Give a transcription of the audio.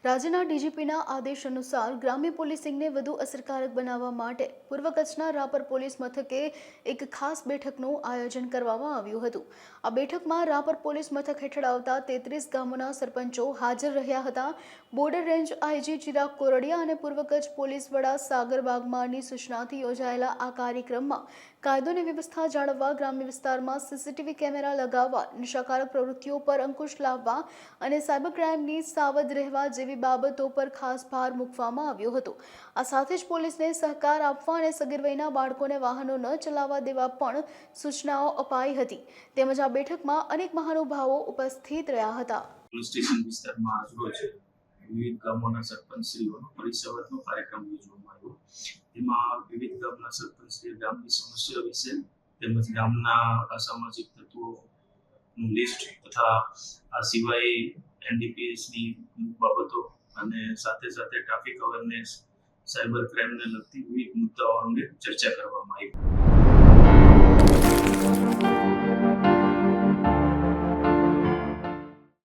રાજ્યના ડીજીપીના આદેશ અનુસાર ગ્રામ્ય પોલીસિંગને વધુ અસરકારક બનાવવા માટે પૂર્વ કચ્છના રાપર પોલીસ મથકે એક ખાસ બેઠકનું આયોજન કરવામાં આવ્યું હતું। આ બેઠકમાં રાપર પોલીસ મથક હેઠળ આવતા 33 ગામોના સરપંચો હાજર રહ્યા હતા। Border range IG Chirag Kordia અને પૂર્વ કચ્છ પોલીસ વડા સાગર વાઘમારની સૂચનાથી યોજાયેલા આ કાર્યક્રમમાં કાયદો અને વ્યવસ્થા જાળવવા, ગ્રામ્ય વિસ્તારમાં સીસીટીવી કેમેરા લગાવવા, નશાકારક પ્રવૃત્તિઓ પર અંકુશ લાવવા અને સાયબર ક્રાઇમની સાવધ રહેવા જેવી બાબતો પર ખાસ ભાર મૂકવામાં આવ્યો હતો। આ સાથે જ પોલીસને સહકાર આપવા અને સગીર વયના બાળકોને વાહનો ન ચલાવવા દેવા પણ સૂચનાઓ અપાઈ હતી। તેમજ આ બેઠકમાં અનેક મહાનુભાવો ઉપસ્થિત રહ્યા હતા। પોલીસ સ્ટેશન વિસ્તારમાં આજરોજ વિવિધ ગામોના સરપંચશ્રીઓનો પરિસંવાદનો કાર્યક્રમ યોજવામાં આવ્યો। તેમાં વિવિધ ગામના સરપંચશ્રીએ ગામની સમસ્યાઓ વિશે તેમજ ગામના અસામાજિક તત્વોનું લિસ્ટ તથા આ સિવાય એનડીપીએસની અમુક બાબતો અને સાથે સાથે ટ્રાફિક અવેરનેસ, સાયબર ક્રાઇમને લગતી વિવિધ મુદ્દાઓ અંગે ચર્ચા કરવામાં